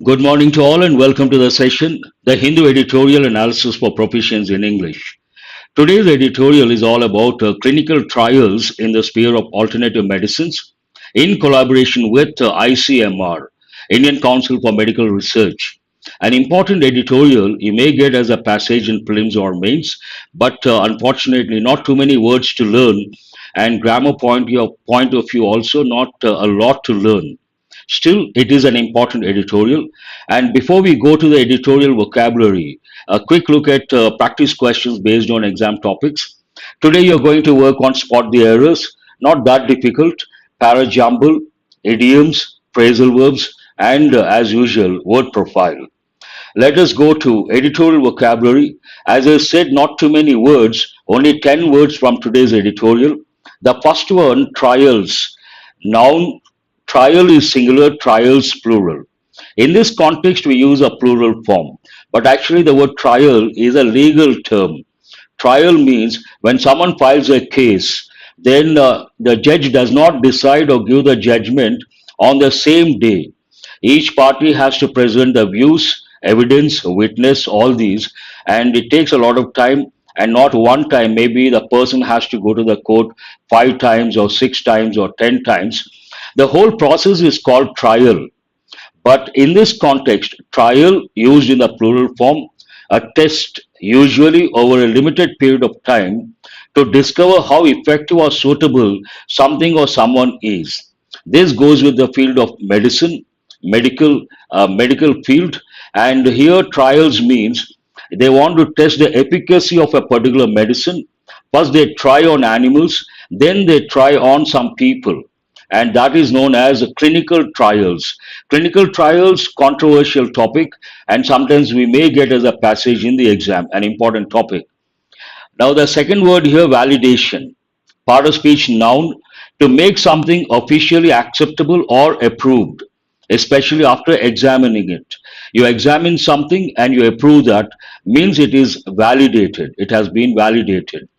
Good morning to all and welcome to the session, the Hindu Editorial Analysis for Proficiency in English. Today's editorial is all about clinical trials in the sphere of alternative medicines in collaboration with ICMR, Indian Council for Medical Research. An important editorial you may get as a passage in prelims or mains, but unfortunately not too many words to learn and grammar point of view also not a lot to learn. Still, it is an important editorial. And before we go to the editorial vocabulary, a quick look at practice questions based on exam topics. Today, you're going to work on spot the errors, not that difficult, para jumble, idioms, phrasal verbs, and as usual, word profile. Let us go to editorial vocabulary. As I said, not too many words, only 10 words from today's editorial. The first one, trials. Noun, trial is singular, trials plural. In this context, we use a plural form, but actually, the word trial is a legal term. Trial means when someone files a case, then the judge does not decide or give the judgment on the same day. Each party has to present the views, evidence, witness, all these, and it takes a lot of time. And not one time, maybe the person has to go to the court 5 times or 6 times or 10 times. The whole process is called trial. But in this context, trial used in the plural form, a test usually over a limited period of time to discover how effective or suitable something or someone is. This goes with the field of medicine, medical field, and here trials means they want to test the efficacy of a particular medicine. First, they try on animals, then they try on some people, and that is known as clinical trials. Clinical trials, controversial topic, and sometimes we may get as a passage in the exam, an important topic. Now, the second word here, validation. Part of speech noun to make something officially acceptable or approved, especially after examining it. You examine something and you approve that means it is validated. It has been validated.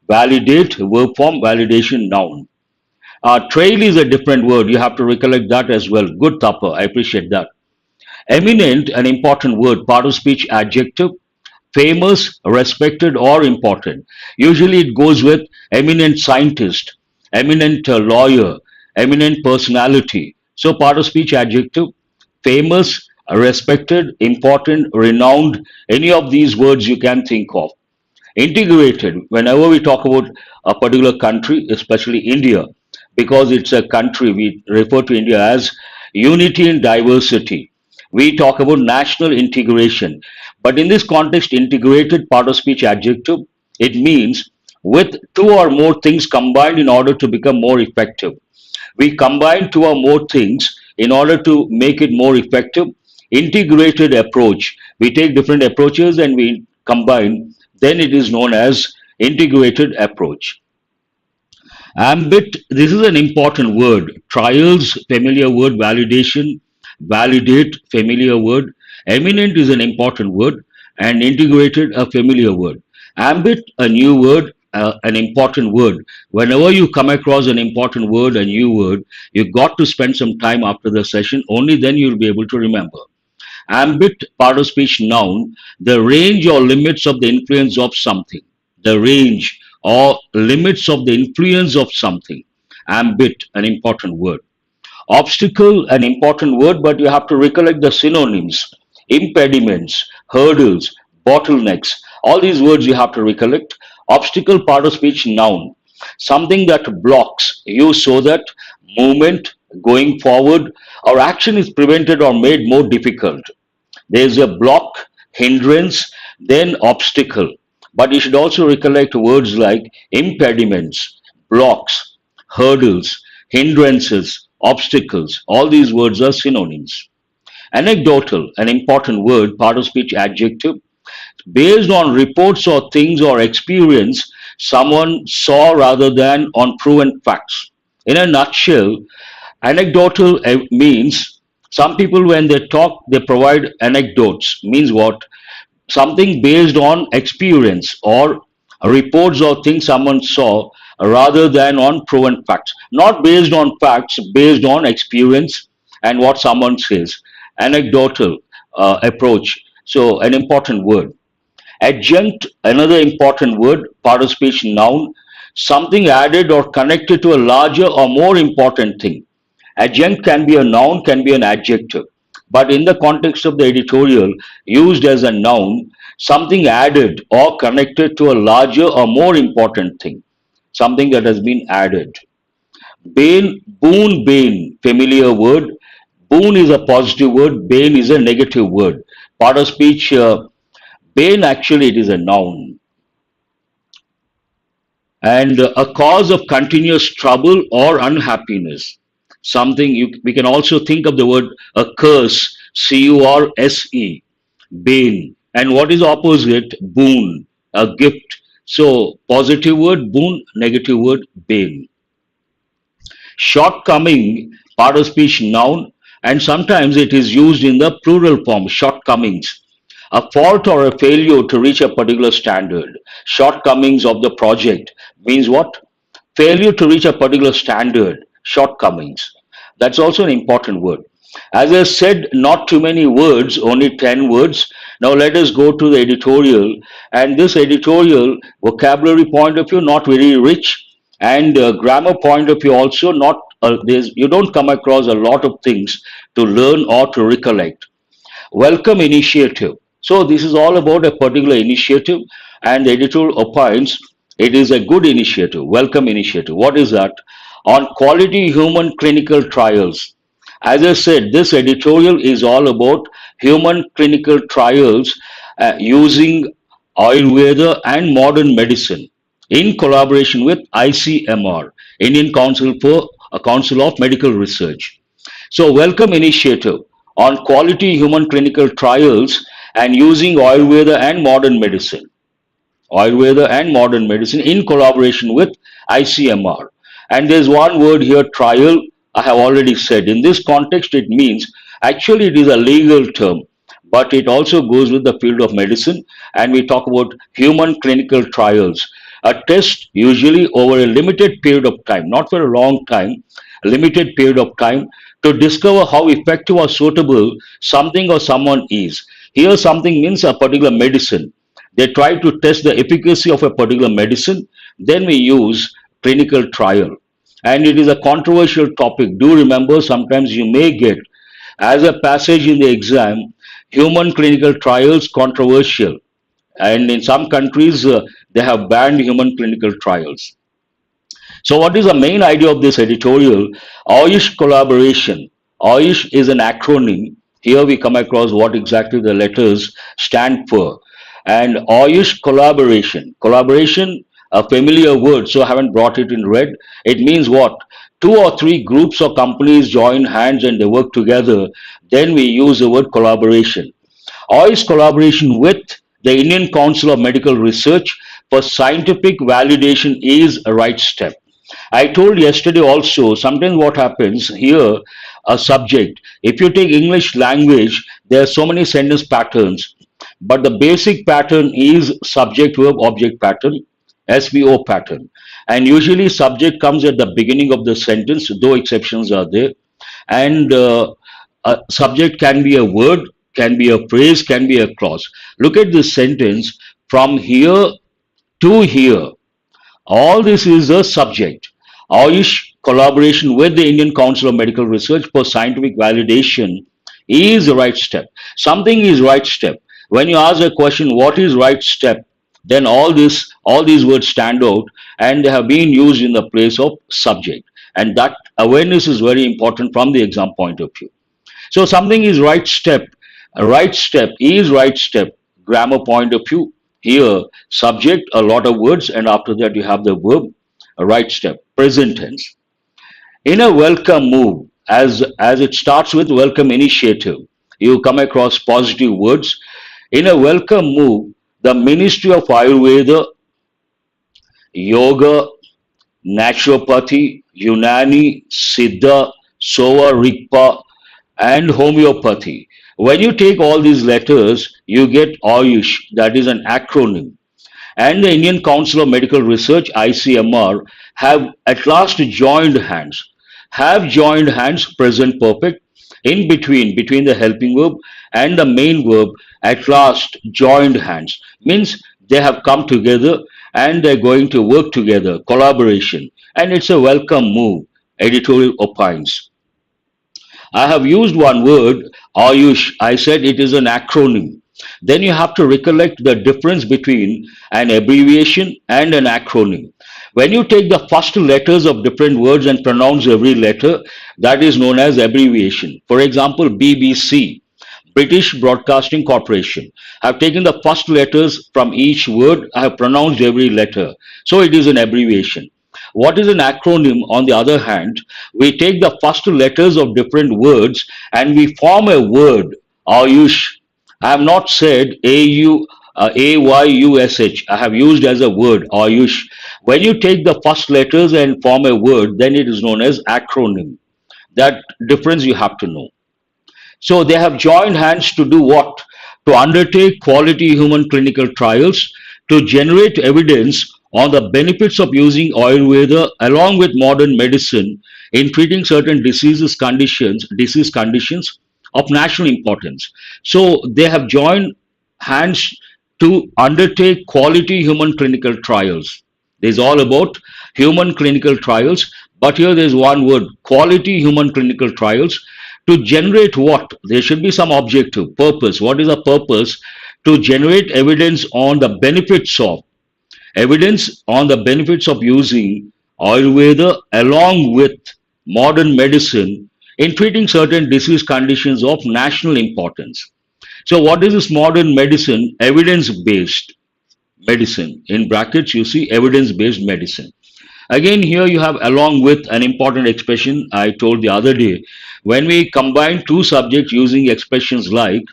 Validate, verb form, validation, noun. Trail is a different word. You have to recollect that as well. Good, Tapa. I appreciate that. Eminent, an important word, part of speech adjective, famous, respected, or important. Usually it goes with eminent scientist, eminent lawyer, eminent personality. So part of speech adjective, famous, respected, important, renowned, any of these words you can think of. Integrated, whenever we talk about a particular country, especially India, because it's a country, we refer to India as unity in diversity. We talk about national integration. But in this context, integrated part of speech adjective, it means with two or more things combined in order to become more effective. We combine two or more things in order to make it more effective. Integrated approach. We take different approaches and we combine, then it is known as integrated approach. Ambit, this is an important word. Trials, familiar word. Validation, validate, familiar word. Eminent is an important word. And integrated, a familiar word. Ambit, a new word, an important word. Whenever you come across an important word, a new word, you got to spend some time after the session. Only then you'll be able to remember. Ambit, part of speech noun, the range or limits of the influence of something. The range or limits of the influence of something. Ambit, an important word. Obstacle, an important word, but you have to recollect the synonyms. Impediments, hurdles, bottlenecks. All these words you have to recollect. Obstacle, part of speech noun. Something that blocks you so that movement, going forward, or action is prevented or made more difficult. There is a block, hindrance, then obstacle. But you should also recollect words like impediments, blocks, hurdles, hindrances, obstacles. All these words are synonyms. Anecdotal, an important word, part of speech adjective, based on reports or things or experience someone saw rather than on proven facts. In a nutshell, anecdotal means some people, when they talk, they provide anecdotes. Means what? Something based on experience or reports or things someone saw rather than on proven facts. Not based on facts, based on experience and what someone says. anecdotal approach. So, an important word. Adjunct, another important word, part of speech noun, something added or connected to a larger or more important thing. Adjunct can be a noun, can be an adjective. But in the context of the editorial, used as a noun, something added or connected to a larger or more important thing. Something that has been added. Bane, familiar word. Boon is a positive word, bane is a negative word. Part of speech, bane actually it is a noun. And a cause of continuous trouble or unhappiness. We can also think of the word a curse, curse, bane. And what is opposite? Boon, a gift. So positive word boon, negative word bane. Shortcoming, part of speech noun, and sometimes it is used in the plural form, shortcomings. A fault or a failure to reach a particular standard. Shortcomings of the project means what? Failure to reach a particular standard, shortcomings. That's also an important word. As I said, not too many words, only 10 words. Now let us go to the editorial. And this editorial, vocabulary point of view, not very rich. And grammar point of view also, not you don't come across a lot of things to learn or to recollect. Welcome initiative. So this is all about a particular initiative, and the editor opines it is a good initiative, welcome initiative. What is that? On quality human clinical trials. As I said, this editorial is all about human clinical trials using Ayurveda and modern medicine in collaboration with ICMR, Indian Council of Medical Research. So, welcome initiative on quality human clinical trials and using Ayurveda and modern medicine in collaboration with ICMR. And there's one word here, trial. I have already said. In this context, it means actually it is a legal term, but it also goes with the field of medicine. And we talk about human clinical trials. A test usually over a limited period of time, not for a long time, a limited period of time to discover how effective or suitable something or someone is. Here, something means a particular medicine. They try to test the efficacy of a particular medicine. Then we use clinical trial. And it is a controversial topic. Do remember, sometimes you may get as a passage in the exam, human clinical trials controversial. And in some countries, they have banned human clinical trials. So, what is the main idea of this editorial? Ayush collaboration. Ayush is an acronym. Here we come across what exactly the letters stand for. And Ayush collaboration. Collaboration, a familiar word, so I haven't brought it in red. It means what? Two or three groups or companies join hands and they work together. Then we use the word collaboration. Ayush collaboration with the Indian Council of Medical Research for scientific validation is a right step. I told yesterday also, sometimes what happens here, a subject, if you take English language, there are so many sentence patterns, but the basic pattern is subject verb object pattern, SVO pattern. And usually subject comes at the beginning of the sentence, though exceptions are there. And a subject can be a word, can be a phrase, can be a clause. Look at this sentence, from here to here. All this is a subject. Ayush collaboration with the Indian Council of Medical Research for scientific validation is the right step. Something is right step. When you ask a question, what is right step? Then all these words stand out, and they have been used in the place of subject. And that awareness is very important from the exam point of view. So something is right step. A right step is right step. Grammar point of view. Here, subject, a lot of words, and after that you have the verb, a right step, present tense. In a welcome move, as it starts with welcome initiative, you come across positive words. In a welcome move, the Ministry of Ayurveda, Yoga, Naturopathy, Unani, Siddha, Sova, Rigpa, and Homeopathy. When you take all these letters, you get Ayush, that is an acronym. And the Indian Council of Medical Research, ICMR, have at last joined hands. Have joined hands, present perfect. between the helping verb and the main verb, at last joined hands. Means they have come together and they're going to work together, collaboration. And it's a welcome move, editorial opines. I have used one word, Ayush. I said it is an acronym. Then you have to recollect the difference between an abbreviation and an acronym. When you take the first letters of different words and pronounce every letter, that is known as abbreviation. For example, BBC, British Broadcasting Corporation. I have taken the first letters from each word, I have pronounced every letter. So it is an abbreviation. What is an acronym, on the other hand? We take the first letters of different words and we form a word. Ayush. I have not said Ayush. I have used as a word, Ayush. When you take the first letters and form a word, then it is known as acronym. That difference you have to know. So they have joined hands to do what? To undertake quality human clinical trials to generate evidence on the benefits of using Ayurveda along with modern medicine in treating certain disease conditions of national importance. So they have joined hands to undertake quality human clinical trials. This is all about human clinical trials, but here there's one word, quality human clinical trials, to generate what? There should be some objective, purpose. What is the purpose? To generate evidence on the benefits of using Ayurveda along with modern medicine in treating certain disease conditions of national importance. So, what is this modern medicine? Evidence based medicine. In brackets, you see evidence based medicine. Again, here you have along with an important expression I told the other day. When we combine two subjects using expressions like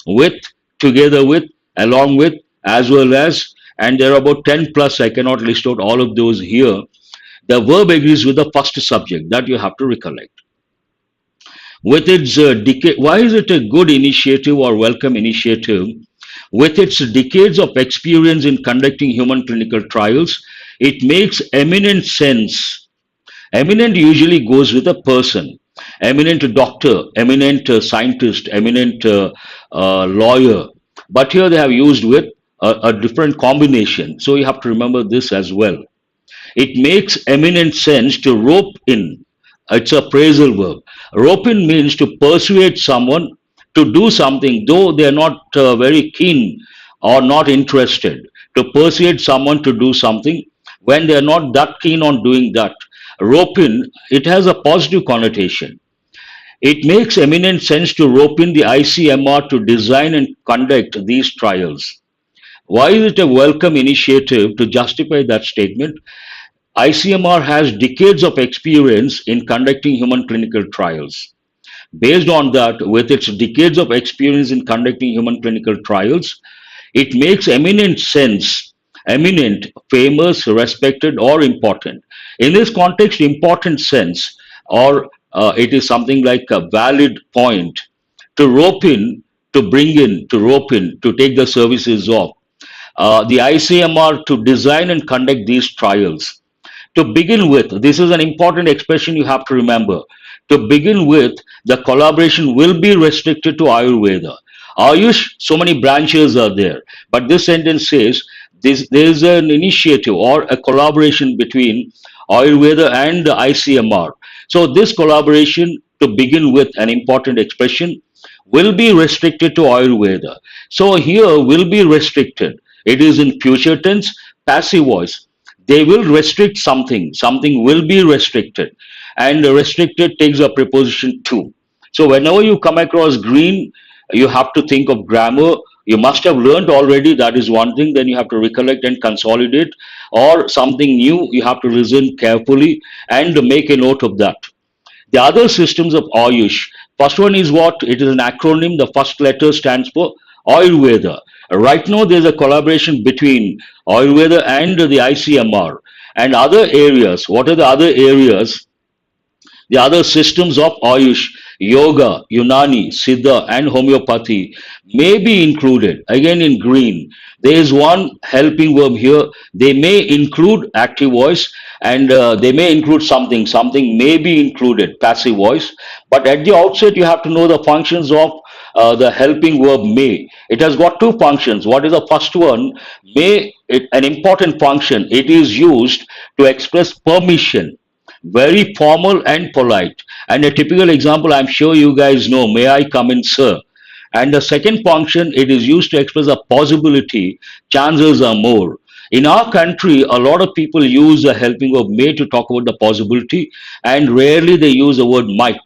with, together with, along with, as well as, and there are about 10 plus, I cannot list out all of those here. The verb agrees with the first subject that you have to recollect. With its why is it a good initiative or welcome initiative? With its decades of experience in conducting human clinical trials, it makes eminent sense. Eminent usually goes with a person. Eminent doctor, eminent scientist, eminent lawyer. But here they have used with a different combination. So you have to remember this as well. It makes eminent sense to rope in. It's a phrasal verb. Rope in means to persuade someone to do something, though they are not very keen or not interested. To persuade someone to do something when they are not that keen on doing that. Rope in, it has a positive connotation. It makes eminent sense to rope in the ICMR to design and conduct these trials. Why is it a welcome initiative? To justify that statement, ICMR has decades of experience in conducting human clinical trials. Based on that, with its decades of experience in conducting human clinical trials, it makes eminent sense, eminent, famous, respected, or important. In this context, important sense, or it is something like a valid point, to rope in, to bring in, to rope in, to take the services of. The ICMR to design and conduct these trials. To begin with, this is an important expression you have to remember. To begin with, the collaboration will be restricted to Ayurveda. Ayush, so many branches are there. But this sentence says there is an initiative or a collaboration between Ayurveda and the ICMR. So this collaboration, to begin with, an important expression, will be restricted to Ayurveda. So here will be restricted. It is in future tense, passive voice. They will restrict something. Something will be restricted. And restricted takes a preposition to. So whenever you come across green, you have to think of grammar. You must have learned already, that is one thing. Then you have to recollect and consolidate. Or something new, you have to listen carefully and make a note of that. The other systems of Ayush. First one is what? It is an acronym. The first letter stands for Ayurveda. Right now, there's a collaboration between Ayurveda and the ICMR and other areas. What are the other areas? The other systems of Ayush, Yoga, Unani, Siddha, and Homeopathy may be included. Again, in green, there is one helping verb here. They may include active voice and they may include something. Something may be included, passive voice. But at the outset, you have to know the functions of the helping verb may. It has got two functions. What is the first one? May, an important function. It is used to express permission, very formal and polite. And a typical example, I'm sure you guys know, may I come in, sir? And the second function, it is used to express a possibility, chances are more. In our country, a lot of people use the helping verb may to talk about the possibility, and rarely they use the word might.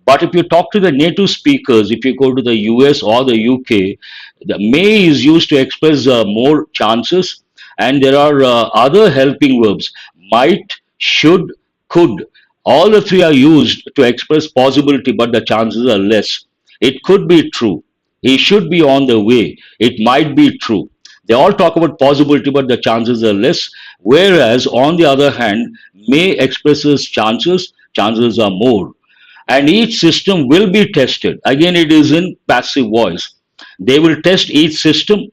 But if you talk to the native speakers, if you go to the US or the UK, the may is used to express more chances, and there are other helping verbs might, should, could. All the three are used to express possibility, but the chances are less. It could be true. He should be on the way. It might be true. They all talk about possibility, but the chances are less. Whereas, on the other hand, may expresses chances, chances are more, and each system will be tested. Again, it is in passive voice. They will test each system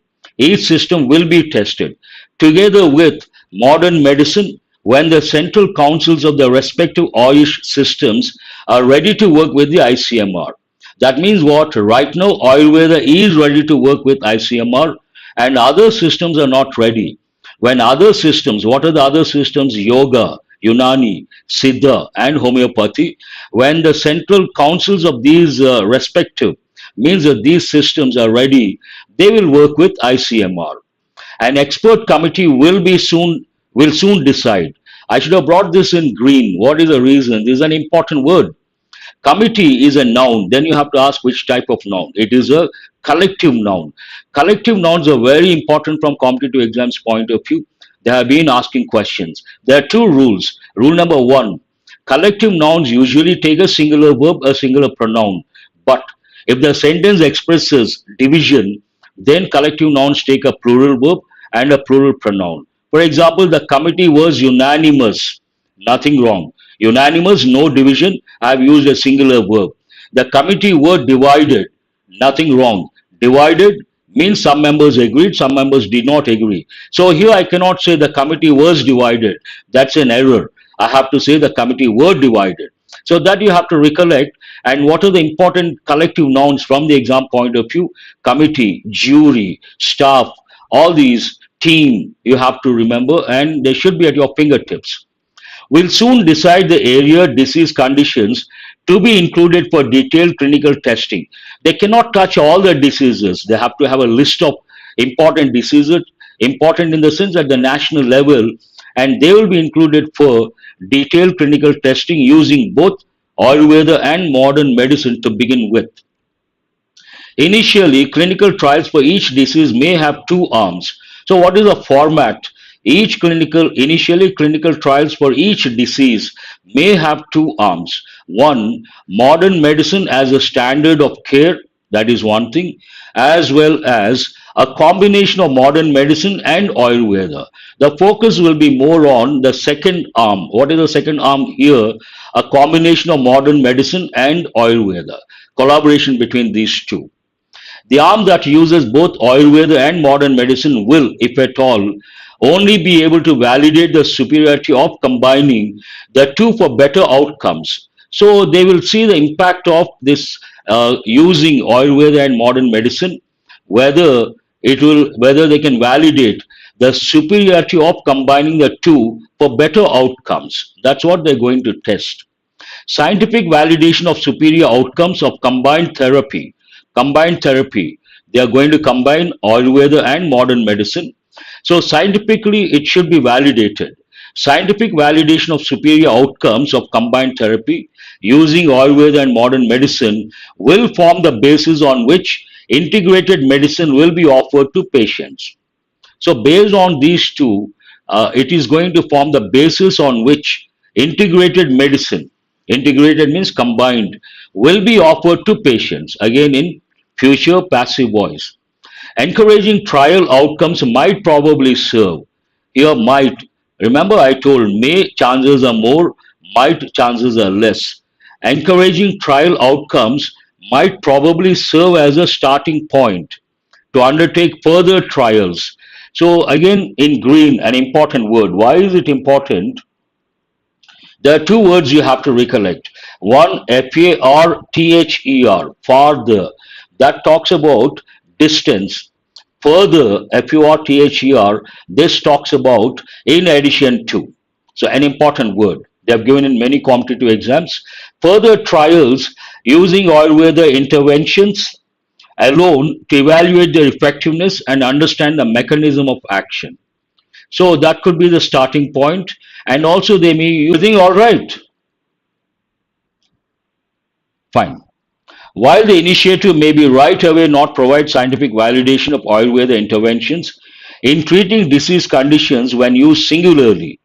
will be tested together with modern medicine when the central councils of the respective Ayush systems are ready to work with the ICMR. That means what? Right now, Ayurveda is ready to work with ICMR, and other systems are not ready. When other systems, what are the other systems? Yoga, Unani, Siddha, and homeopathy. When the central councils of these respective means that these systems are ready, they will work with ICMR. An expert committee will soon decide. I should have brought this in green. What is the reason? This is an important word. Committee is a noun. Then you have to ask which type of noun. It is a collective noun. Collective nouns are very important from competitive exams point of view. They have been asking questions. There are two rules. Rule number one, collective nouns usually take a singular verb, a singular pronoun. But if the sentence expresses division, then collective nouns take a plural verb and a plural pronoun. For example, the committee was unanimous. Nothing wrong. Unanimous, no division. I have used a singular verb. The committee were divided. Nothing wrong. Divided means some members agreed, some members did not agree. So here I cannot say the committee was divided. That's an error. I have to say the committee were divided. So that you have to recollect. And what are the important collective nouns from the exam point of view? Committee, jury, staff, all these, team, you have to remember, and they should be at your fingertips. Will soon decide the area, disease conditions to be included for detailed clinical testing. They cannot touch all the diseases. They have to have a list of important diseases, important in the sense at the national level, and they will be included for detailed clinical testing using both Ayurveda and modern medicine to begin with. Initially, clinical trials for each disease may have two arms. So, what is the format? Initially, clinical trials for each disease may have two arms. One, modern medicine as a standard of care, that is one thing, as well as a combination of modern medicine and Ayurveda. The focus will be more on the second arm. What is the second arm here? A combination of modern medicine and Ayurveda. Collaboration between these two. The arm that uses both Ayurveda and modern medicine will, if at all, only be able to validate the superiority of combining the two for better outcomes. So they will see the impact of this using Ayurveda and modern medicine, whether they can validate the superiority of combining the two for better outcomes. That's what they're going to test. Scientific validation of superior outcomes of combined therapy. Combined therapy. They are going to combine Ayurveda and modern medicine. So, scientifically, it should be validated. Scientific validation of superior outcomes of combined therapy using Ayurveda and modern medicine will form the basis on which integrated medicine will be offered to patients. So, based on these two, it is going to form the basis on which integrated means combined, will be offered to patients. Again, in future passive voice. Encouraging trial outcomes might probably serve. Here, might. Remember, I told may chances are more, might chances are less. Encouraging trial outcomes might probably serve as a starting point to undertake further trials. So, again, in green, an important word. Why is it important? There are two words you have to recollect. One, farther, farther. That talks about distance. Further, FURTHER, this talks about in addition to. So, an important word. They have given in many competitive exams. Further trials using oil weather interventions alone to evaluate their effectiveness and understand the mechanism of action. So, that could be the starting point. And also, they may use everything all right. Fine. While the initiative may be right away not provide scientific validation of oil weather interventions, in treating disease conditions when used singularly,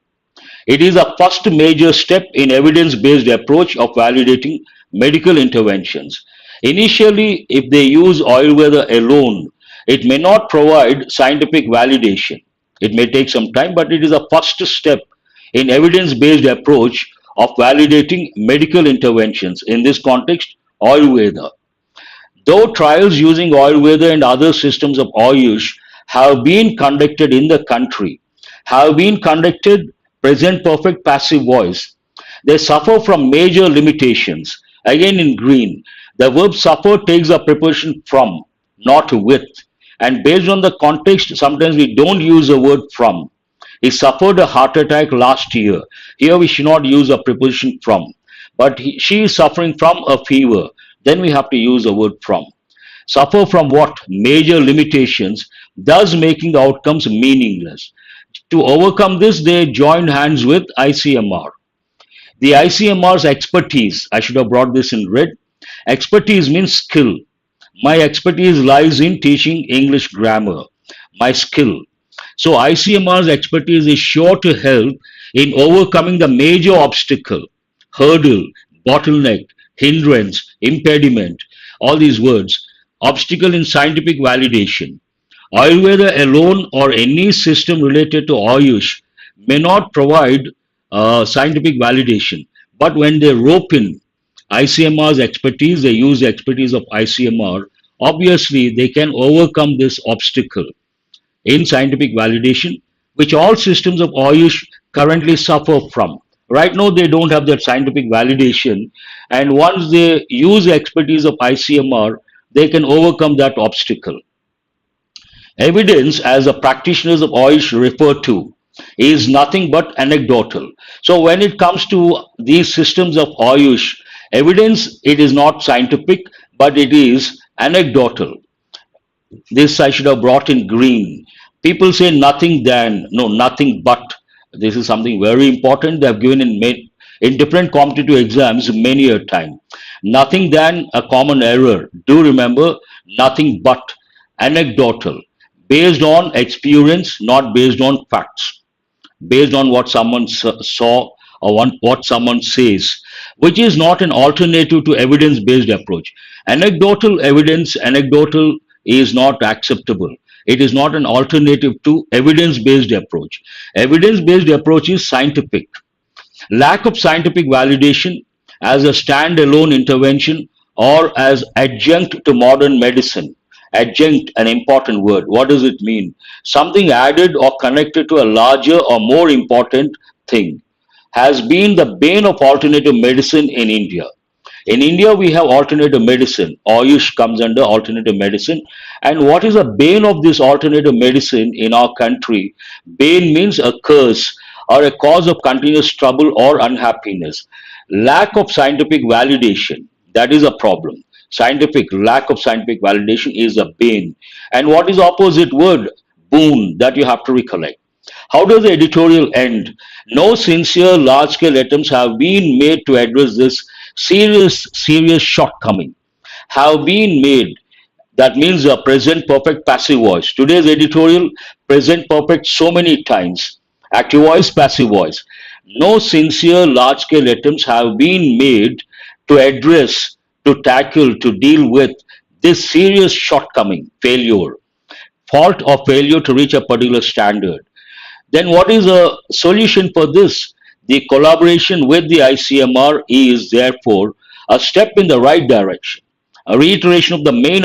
it is a first major step in evidence-based approach of validating medical interventions. Initially, if they use oil weather alone, it may not provide scientific validation. It may take some time, but it is a first step in evidence-based approach of validating medical interventions. In this context, oil weather. Though trials using oil weather and other systems of Ayush have been conducted in the country, have been conducted present perfect passive voice, they suffer from major limitations. Again in green, the verb suffer takes a preposition from, not with. And based on the context, sometimes we don't use the word from. He suffered a heart attack last year. Here we should not use a preposition from. But she is suffering from a fever. Then we have to use the word from. Suffer from what? Major limitations, thus making the outcomes meaningless. To overcome this, they joined hands with ICMR. The ICMR's expertise, I should have brought this in red. Expertise means skill. My expertise lies in teaching English grammar, my skill. So ICMR's expertise is sure to help in overcoming the major obstacle, hurdle, bottleneck, hindrance, impediment, all these words, obstacle in scientific validation. Ayurveda alone or any system related to Ayush may not provide scientific validation. But when they rope in ICMR's expertise, they use the expertise of ICMR, obviously they can overcome this obstacle in scientific validation, which all systems of Ayush currently suffer from. Right now, they don't have that scientific validation, and once they use the expertise of ICMR, they can overcome that obstacle. Evidence, as the practitioners of Ayush refer to, is nothing but anecdotal. So, when it comes to these systems of Ayush, evidence, it is not scientific, but it is anecdotal. This I should have brought in green. People say nothing than, no, nothing but. This is something very important. They have given in different competitive exams many a time. Nothing than a common error. Do remember, nothing but anecdotal, based on experience, not based on facts, based on what someone saw or what someone says, which is not an alternative to evidence based approach. Anecdotal evidence, anecdotal is not acceptable. It is not an alternative to evidence based approach. Evidence based approach is scientific. Lack of scientific validation as a standalone intervention or as adjunct to modern medicine. Adjunct, an important word. What does it mean? Something added or connected to a larger or more important thing. Has been the bane of alternative medicine in India. In India, we have alternative medicine. Ayush comes under alternative medicine. And what is the bane of this alternative medicine in our country? Bane means a curse or a cause of continuous trouble or unhappiness. Lack of scientific validation, that is a problem. Scientific, lack of scientific validation is a bane. And what is the opposite word? Boon, that you have to recollect. How does the editorial end? No sincere large scale attempts have been made to address this serious shortcoming. Have been made. That means a present perfect passive voice. Today's editorial, present perfect so many times. Active voice, passive voice. No sincere large scale attempts have been made to address, to tackle, to deal with this serious shortcoming, failure, fault or failure to reach a particular standard. Then what is a solution for this? The collaboration with the ICMR is therefore a step in the right direction. A reiteration of the main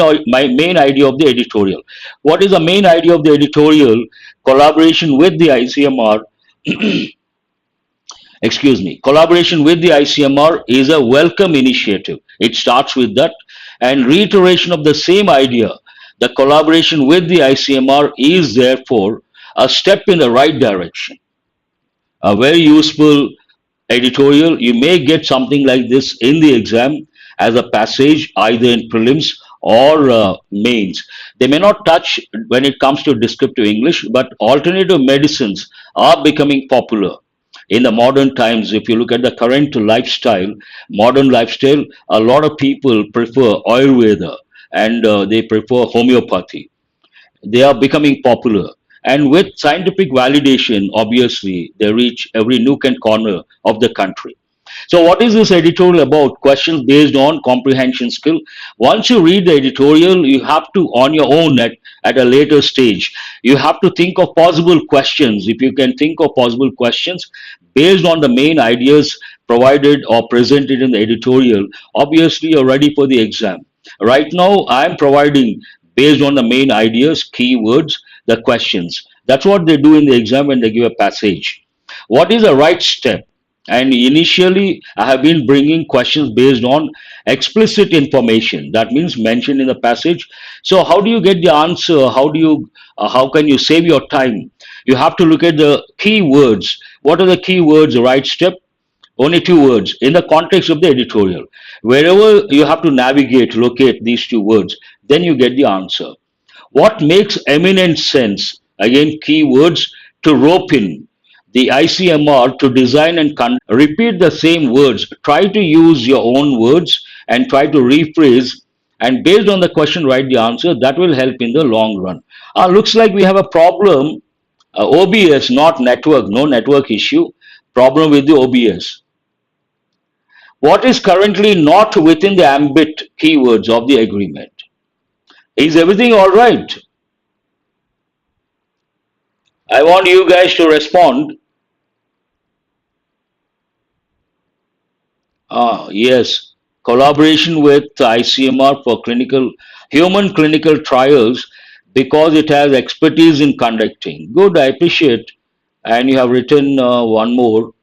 idea of the editorial. What is the main idea of the editorial? Collaboration with the ICMR Collaboration with the ICMR is a welcome initiative. It starts with that and reiteration of the same idea. The collaboration with the ICMR is therefore a step in the right direction. A very useful editorial. You may get something like this in the exam as a passage, either in prelims or mains. They may not touch when it comes to descriptive English, but alternative medicines are becoming popular in the modern times. If you look at the current lifestyle, modern lifestyle, a lot of people prefer Ayurveda and they prefer homeopathy. They are becoming popular. And with scientific validation, obviously, they reach every nook and corner of the country. So, what is this editorial about? Questions based on comprehension skill. Once you read the editorial, you have to, on your own, at a later stage, you have to think of possible questions. If you can think of possible questions based on the main ideas provided or presented in the editorial, obviously, you're ready for the exam. Right now, I'm providing based on the main ideas, keywords, the questions. That's what they do in the exam when they give a passage. What is the right step? And initially, I have been bringing questions based on explicit information. That means mentioned in the passage. So, how do you get the answer? How can you save your time? You have to look at the key words. What are the key words? The right step. Only two words in the context of the editorial. Wherever you have to navigate, locate these two words, then you get the answer. What makes eminent sense? Again, keywords to rope in the ICMR to design and repeat the same words. Try to use your own words and try to rephrase. And based on the question, write the answer. That will help in the long run. Looks like we have a problem. OBS, not network, no network issue. Problem with the OBS. What is currently not within the ambit keywords of the agreement? Is everything all right? I want you guys to respond. Yes, collaboration with ICMR for human clinical trials because it has expertise in conducting. Good, I appreciate. And you have written one more.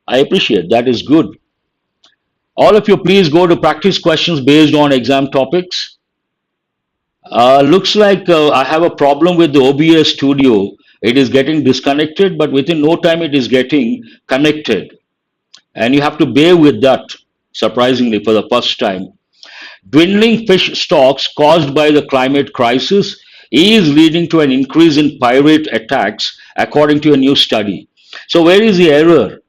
I appreciate that is good. All of you, please go to practice questions based on exam topics. Looks like I have a problem with the OBS studio. It is getting disconnected, but within no time it is getting connected. And you have to bear with that, surprisingly, for the first time. Dwindling fish stocks caused by the climate crisis is leading to an increase in pirate attacks, according to a new study. So, where is the error?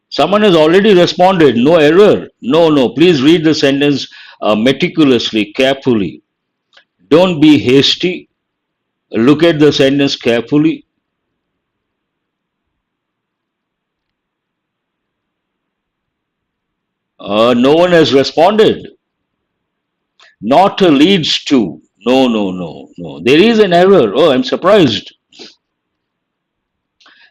Someone has already responded, no error. No, no, please read the sentence meticulously, carefully. Don't be hasty. Look at the sentence carefully. No one has responded. Not leads to. No, no, no, no. There is an error. Oh, I'm surprised.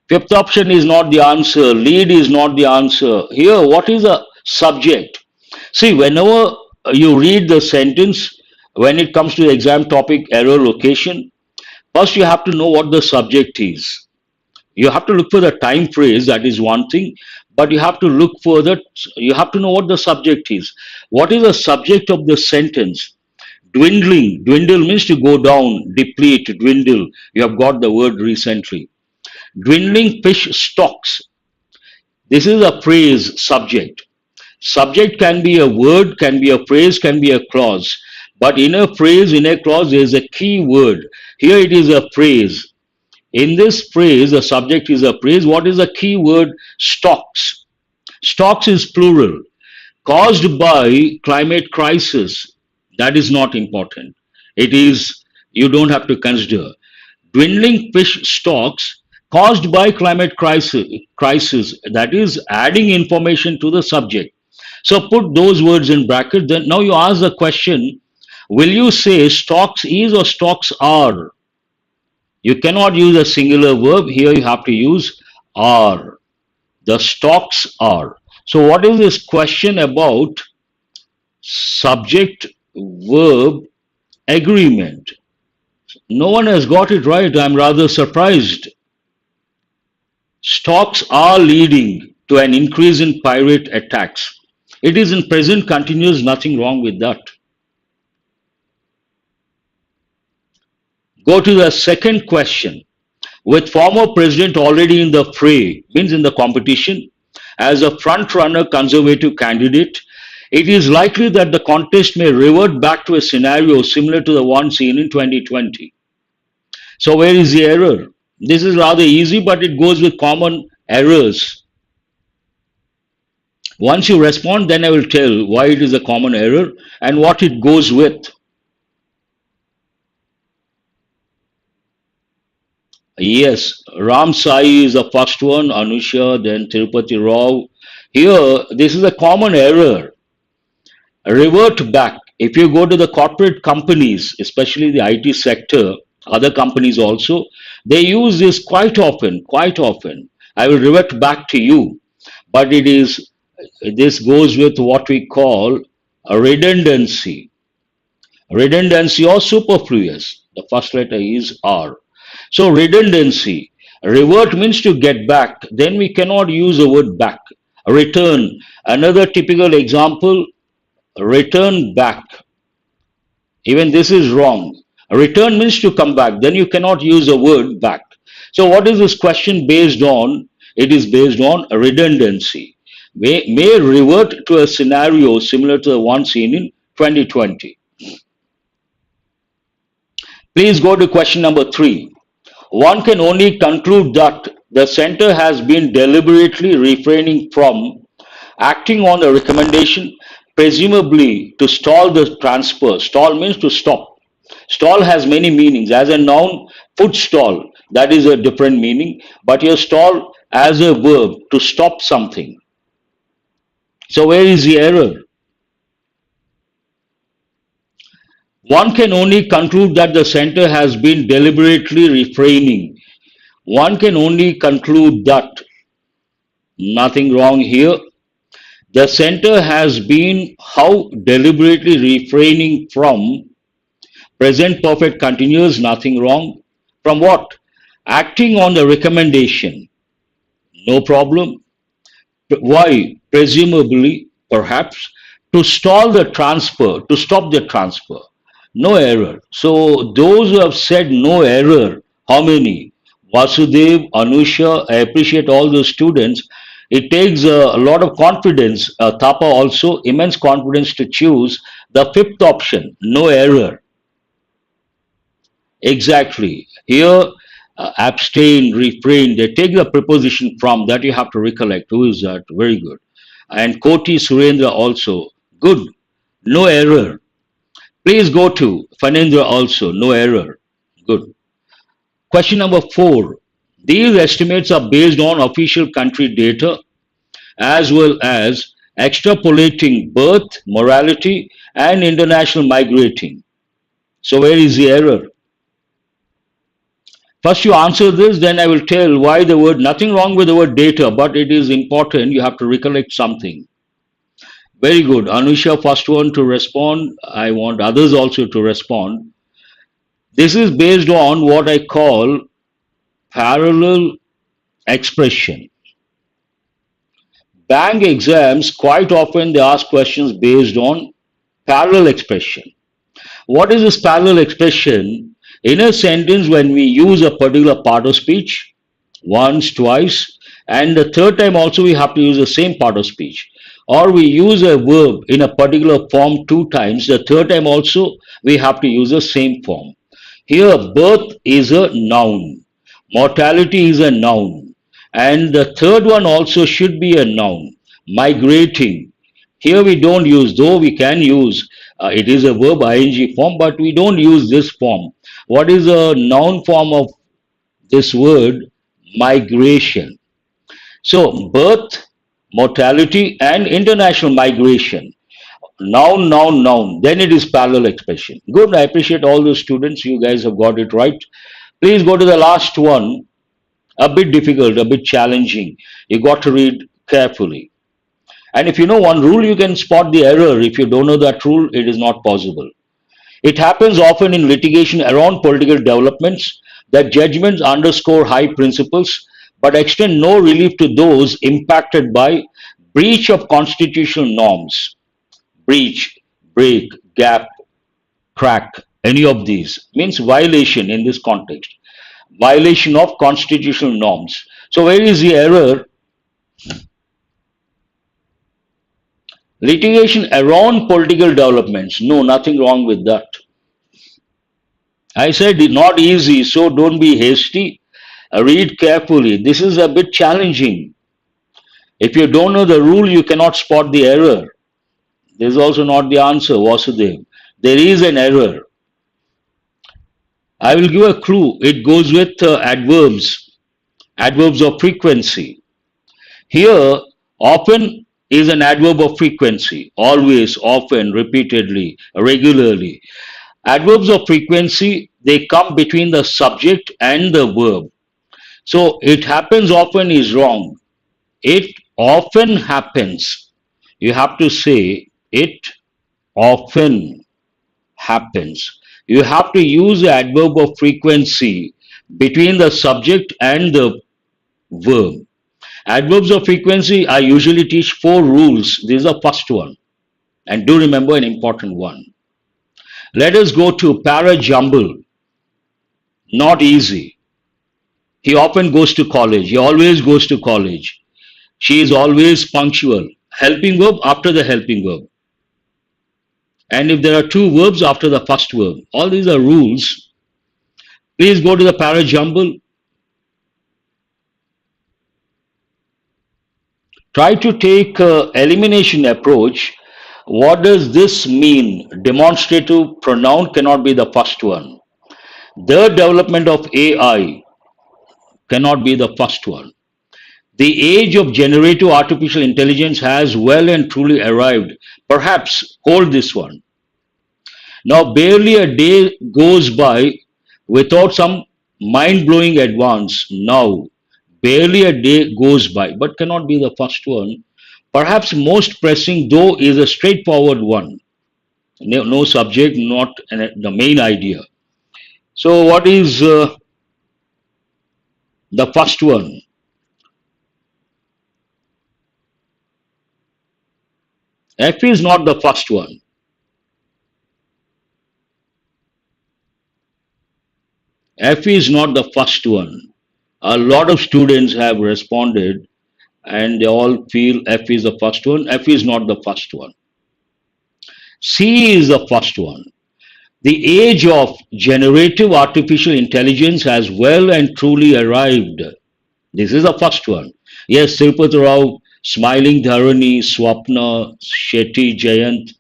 Fifth option is not the answer. Lead is not the answer. Here, what is a subject? See, whenever you read the sentence, when it comes to the exam topic error location, first you have to know what the subject is. You have to look for the time phrase, that is one thing, but you have to look for that, you have to know what the subject is. What is the subject of the sentence? Dwindling. Dwindle means to go down, deplete, dwindle. You have got the word recently. Dwindling fish stocks. This is a phrase subject. Subject can be a word, can be a phrase, can be a clause. But in a phrase, in a clause, there is a key word. Here it is a phrase. In this phrase, the subject is a phrase. What is the key word? Stocks. Stocks is plural. Caused by climate crisis. That is not important. It is, you don't have to consider. Dwindling fish stocks caused by climate crisis. That is adding information to the subject. So put those words in bracket. Then now you ask the question, will you say stocks is or stocks are? You cannot use a singular verb. Here you have to use are. The stocks are. So what is this question about? Subject, verb, agreement. No one has got it right. I'm rather surprised. Stocks are leading to an increase in pirate attacks. It is in present continuous, nothing wrong with that. Go to the second question. With former president already in the fray, means in the competition, as a front-runner conservative candidate, it is likely that the contest may revert back to a scenario similar to the one seen in 2020. So where is the error? This is rather easy, but it goes with common errors. Once you respond, then I will tell why it is a common error and what it goes with. Yes, Ram Sai is the first one, Anusha, then Tirupati Rao. Here, this is a common error. Revert back. If you go to the corporate companies, especially the IT sector, other companies also, they use this quite often, quite often. I will revert back to you. But this goes with what we call a redundancy. Redundancy or superfluous. The first letter is R. So redundancy. Revert means to get back. Then we cannot use the word back. Return. Another typical example, return back. Even this is wrong. Return means to come back. Then you cannot use the word back. So what is this question based on? It is based on redundancy. May revert to a scenario similar to the one seen in 2020. Please go to question number 3. One can only conclude that the center has been deliberately refraining from acting on the recommendation, presumably to stall the transfer. Stall means to stop. Stall has many meanings. As a noun, foot stall, that is a different meaning. But here stall as a verb, to stop something. So where is the error? One can only conclude that the center has been deliberately refraining. One can only conclude that. Nothing wrong here. The center has been how deliberately refraining from. Present perfect continuous, nothing wrong. From what? Acting on the recommendation. No problem. Why? Presumably, perhaps, to stall the transfer, to stop the transfer. No error. So those who have said no error, how many? Vasudev, Anusha, I appreciate all those students. It takes a lot of confidence, Thapa also, immense confidence to choose the fifth option, no error. Exactly. Here, abstain, refrain, they take the preposition from, that you have to recollect. Who is that? Very good. And Koti Surendra also. Good. No error. Please go to Fanendra also. No error. Good. Question number 4. These estimates are based on official country data as well as extrapolating birth, morality, and international migrating. So where is the error? First you answer this, then I will tell why the word, nothing wrong with the word data, but it is important, you have to recollect something. Very good. Anusha, first one to respond. I want others also to respond. This is based on what I call parallel expression. Bank exams, quite often they ask questions based on parallel expression. What is this parallel expression? In a sentence, when we use a particular part of speech, once, twice, and the third time also we have to use the same part of speech. Or we use a verb in a particular form 2 times, the third time also we have to use the same form. Here, birth is a noun, mortality is a noun, and the third one also should be a noun, migrating. Here we don't use, though we can use, it is a verb ing form, but we don't use this form. What is a noun form of this word? Migration. So, birth, mortality, and international migration. Noun, noun, noun. Then it is parallel expression. Good. I appreciate all the students. You guys have got it right. Please go to the last one. A bit difficult, a bit challenging. You got to read carefully. And if you know one rule, you can spot the error. If you don't know that rule, it is not possible. It happens often in litigation around political developments that judgments underscore high principles but extend no relief to those impacted by breach of constitutional norms. Breach, break, gap, crack, any of these means violation in this context. Violation of constitutional norms. So, where is the error? Litigation around political developments. No, nothing wrong with that. I said it's not easy, so don't be hasty. Read carefully. This is a bit challenging. If you don't know the rule, you cannot spot the error. This is also not the answer, Vasudev. There is an error. I will give a clue. It goes with adverbs, adverbs of frequency. Here, often is an adverb of frequency. Always, often, repeatedly, regularly. Adverbs of frequency, they come between the subject and the verb. So, it happens often is wrong. It often happens. You have to say, it often happens. You have to use the adverb of frequency between the subject and the verb. Adverbs of frequency, I usually teach four rules. This is the first one. And do remember an important one. Let us go to para Jumble. Not easy. He often goes to college. He always goes to college. She is always punctual. Helping verb after the helping verb. And if there are two verbs after the first verb, all these are rules. Please go to the para Jumble. Try to take elimination approach. What does this mean? Demonstrative pronoun cannot be the first one. The development of AI cannot be the first one. The age of generative artificial intelligence has well and truly arrived. Perhaps hold this one. Now, barely a day goes by without some mind blowing advance. Now, barely a day goes by, but cannot be the first one. Perhaps most pressing, though, is a straightforward one. No subject, not the main idea. So, what is the first one? F is not the first one. F is not the first one. A lot of students have responded and they all feel F is the first one. F is not the first one. C is the first one. The age of generative artificial intelligence has well and truly arrived. This is the first one. Yes, Sirpati Rao, Smiling Dharani, Swapna, Shetty, Jayant.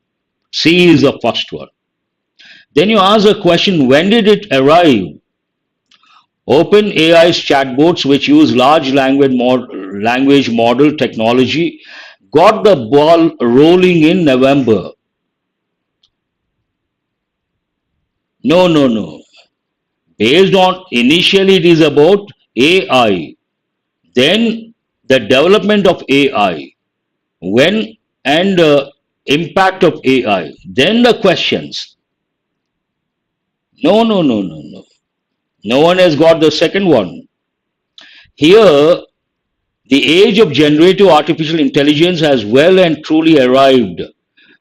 C is the first one. Then you ask a question, when did it arrive? OpenAI's chatbots, which use large language model technology, got the ball rolling in November. No. Based on, initially it is about AI. Then the development of AI. When and impact of AI. Then the questions. No. No one has got the second one. Here, the age of generative artificial intelligence has well and truly arrived.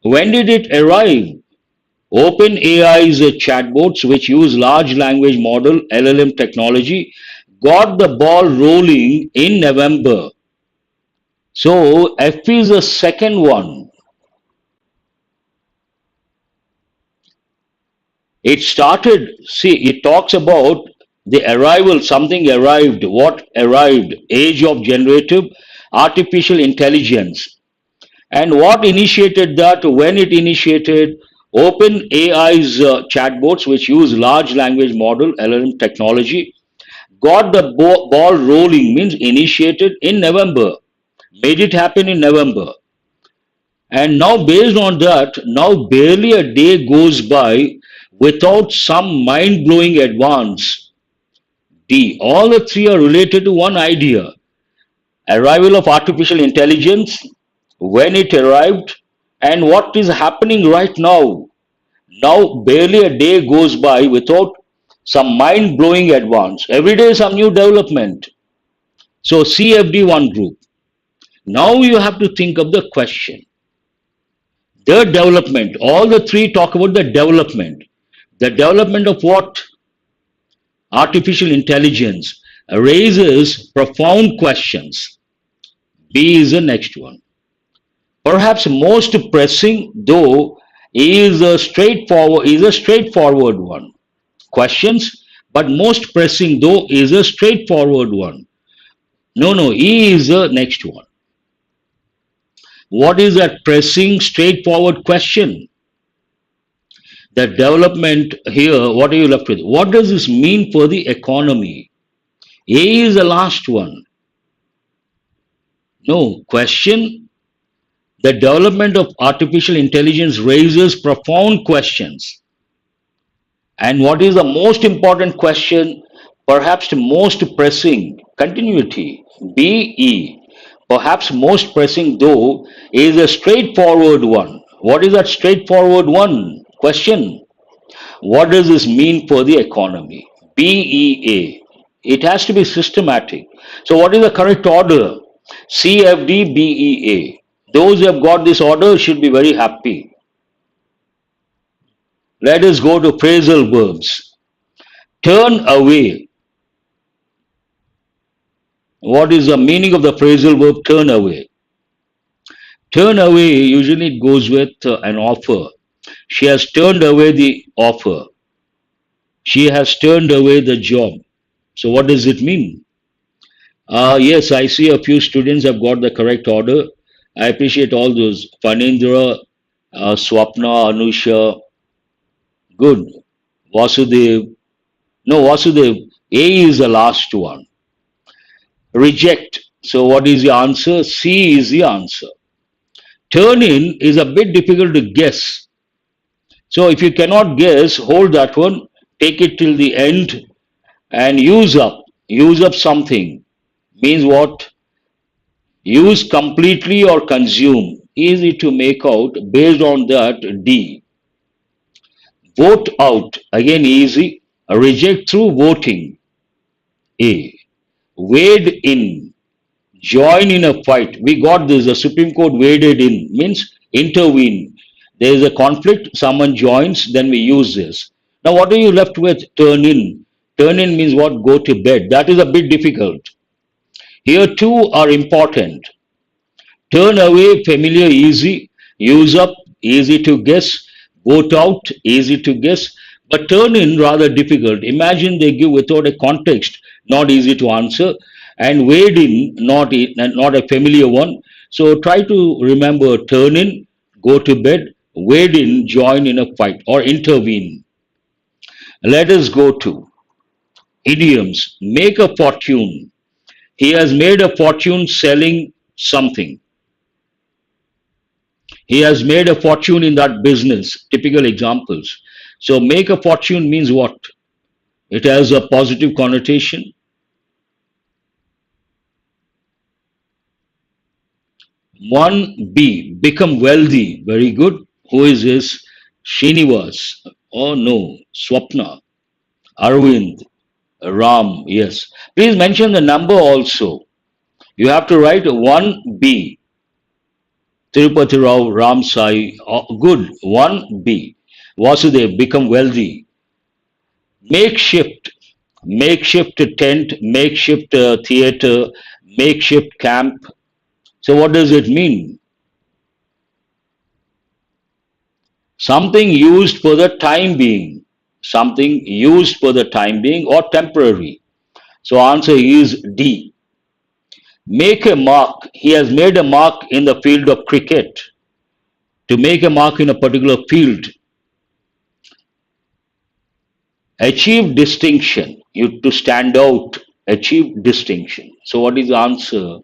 When did it arrive? OpenAI's chatbots, which use large language model LLM technology, got the ball rolling in November. So F is the second one. It started, see, it talks about the arrival, something arrived. What arrived? Age of generative artificial intelligence. And what initiated that? When it initiated? OpenAI's chatbots, which use large language model LLM technology, got the ball rolling, means initiated in November, made it happen in November. And now, based on that, now barely a day goes by without some mind blowing advance. D. All the three are related to one idea: arrival of artificial intelligence, when it arrived, and what is happening right now. Now, barely a day goes by without some mind blowing advance. Every day, some new development. So CFD one group. Now you have to think of the question. The development, all the three talk about the development. The development of what? Artificial intelligence raises profound questions. B is the next one. Perhaps most pressing, though, is a straightforward one. Questions, but most pressing, though, is a straightforward one. No, E is the next one. What is that pressing, straightforward question? The development here, what are you left with? What does this mean for the economy? A is the last one. No, question. The development of artificial intelligence raises profound questions. And what is the most important question? Perhaps the most pressing, continuity, BE. Perhaps most pressing, though, is a straightforward one. What is that straightforward one? Question. What does this mean for the economy? BEA. It has to be systematic. So, what is the correct order? CFD BEA. Those who have got this order should be very happy. Let us go to phrasal verbs. Turn away. What is the meaning of the phrasal verb turn away? Turn away usually it goes with an offer. She has turned away the offer. She has turned away the job. So what does it mean? Yes, I see a few students have got the correct order. I appreciate all those. Fanindra, Swapna, Anusha, good. Vasudev. No, Vasudev. A is the last one. Reject. So what is the answer? C is the answer. Turn in is a bit difficult to guess. So if you cannot guess, hold that one, take it till the end and use up. Use up something. Means what? Use completely or consume. Easy to make out. Based on that, D. Vote out. Again easy. Reject through voting. A. Wade in. Join in a fight. We got this. The Supreme Court waded in. Means intervene. There is a conflict. Someone joins. Then we use this. Now what are you left with? Turn in. Turn in means what? Go to bed. That is a bit difficult. Here two are important. Turn away, familiar, easy. Use up, easy to guess. Vote out, easy to guess. But turn in, rather difficult. Imagine they give without a context, not easy to answer. And wade in, not a familiar one. So try to remember turn in, go to bed, wade in, join in a fight, or intervene. Let us go to idioms. Make a fortune. He has made a fortune selling something. He has made a fortune in that business. Typical examples. So make a fortune means what? It has a positive connotation. 1B, become wealthy. Very good. Who is this? Srinivas. Oh no, Swapna. Arvind. Ram. Yes. Please mention the number also. You have to write 1B. Tirupati Rao, Ram Sai. Oh, good. 1B. Vasudev, become wealthy. Makeshift. Makeshift tent, makeshift theater, makeshift camp. So what does it mean? Something used for the time being. Something used for the time being or temporary. So answer is D. Make a mark. He has made a mark in the field of cricket. To make a mark in a particular field. Achieve distinction. You to stand out. Achieve distinction. So what is the answer?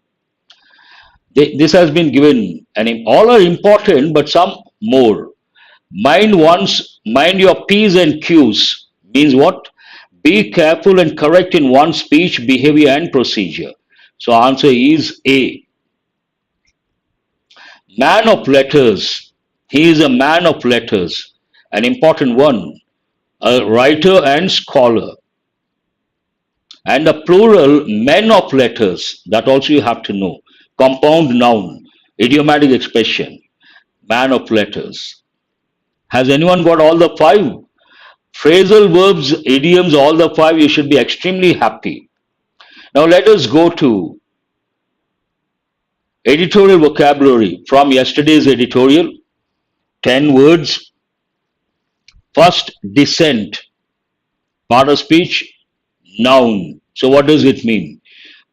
This has been given, and all are important, but some more. Mind your P's and Q's means what? Be careful and correct in one's speech, behavior, and procedure. So answer is A. Man of letters. He is a man of letters, an important one, a writer and scholar. And the plural, men of letters, that also you have to know. Compound noun, idiomatic expression, man of letters. Has anyone got all the five? Phrasal verbs, idioms, all the five, you should be extremely happy. Now let us go to editorial vocabulary from yesterday's editorial. 10 words. First, dissent, part of speech, noun. So what does it mean?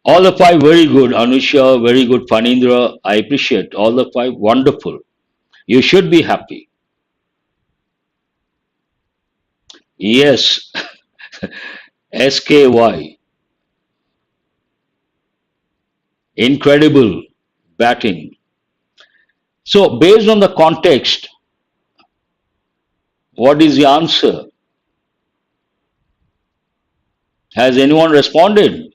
All the five very good. Anusha, very good. Fanindra, I appreciate all the five. Wonderful. You should be happy. Yes, SKY. Incredible batting. So based on the context, what is the answer? Has anyone responded?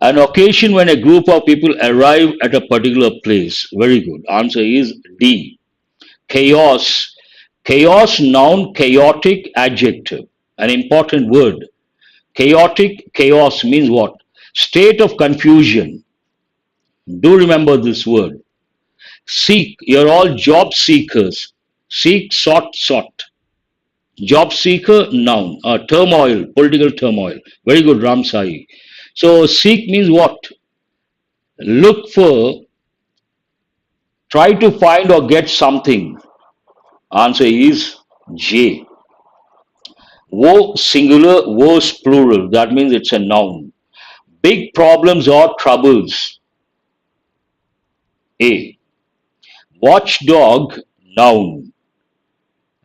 An occasion when a group of people arrive at a particular place. Very good. Answer is D. Chaos. Chaos, noun, chaotic, adjective. An important word. Chaotic, chaos means what? State of confusion. Do remember this word. Seek. You're all job seekers. Seek, sought. Job seeker, noun. Turmoil, political turmoil. Very good, Ram Sai. So seek means what? Look for, try to find or get something. Answer is J. Woe singular, woes plural. That means it's a noun. Big problems or troubles. A. Watchdog, noun.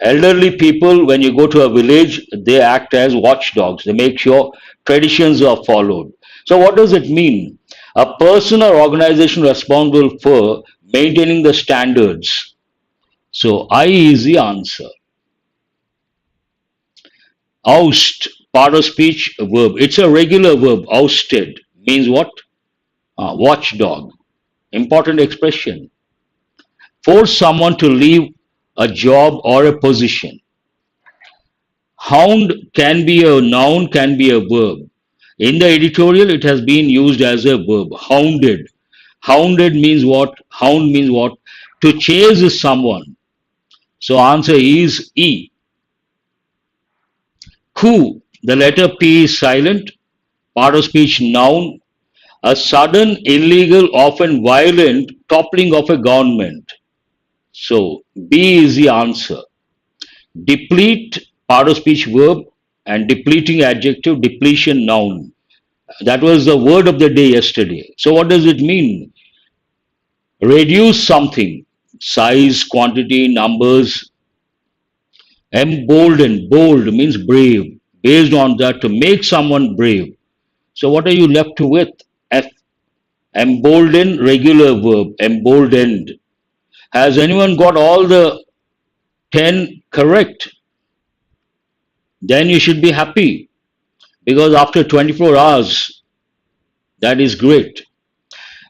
Elderly people, when you go to a village, they act as watchdogs. They make sure traditions are followed. So, what does it mean? A person or organization responsible for maintaining the standards. So, I is the answer. Oust, part of speech, verb. It's a regular verb. Ousted means what? Watchdog. Important expression. Force someone to leave a job or a position. Hound can be a noun, can be a verb. In the editorial, it has been used as a verb. Hounded. Hounded means what? Hound means what? To chase someone. So answer is E. Coup. The letter P is silent. Part of speech, noun. A sudden, illegal, often violent toppling of a government. So B is the answer. Deplete, part of speech, verb, and depleting adjective, depletion, noun. That was the word of the day yesterday. So what does it mean? Reduce something, size, quantity, numbers. Embolden, bold means brave. Based on that, to make someone brave. So what are you left with? F. Embolden, regular verb, emboldened. Has anyone got all the 10 correct? Then you should be happy because after 24 hours, that is great.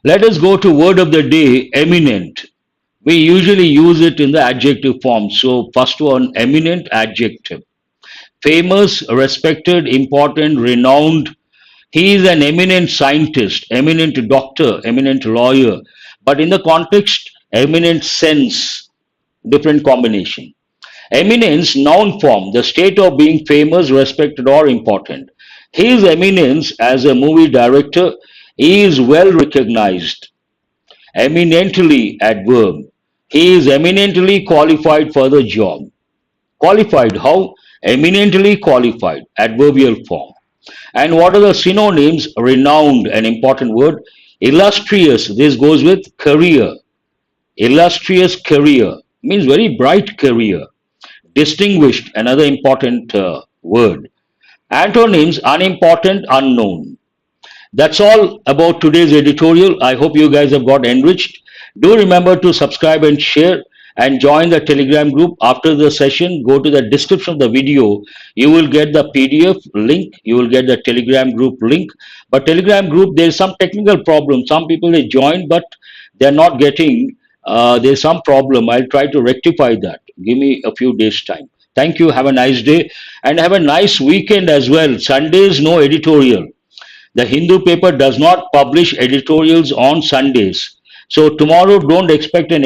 Let us go to word of the day, eminent. We usually use it in the adjective form. So first one, eminent, adjective. Famous, respected, important, renowned. He is an eminent scientist, eminent doctor, eminent lawyer. But in the context, eminent sense, different combination. Eminence, noun form, the state of being famous, respected, or important. His eminence as a movie director is well recognized. Eminently, adverb. He is eminently qualified for the job. Qualified, how? Eminently qualified, adverbial form. And what are the synonyms? Renowned, an important word. Illustrious, this goes with career. Illustrious career means very bright career. Distinguished, another important word. Antonyms, unimportant, unknown. That's all about today's editorial. I hope you guys have got enriched. Do remember to subscribe and share and join the Telegram group. After the session, go to the description of the video. You will get the PDF link. You will get the Telegram group link. But Telegram group, there's some technical problem. Some people they join, but they're not getting, there's some problem. I'll try to rectify that. Give me a few days time. Thank you. Have a nice day and have a nice weekend as well. Sundays, no editorial. The Hindu paper does not publish editorials on Sundays. So tomorrow, don't expect an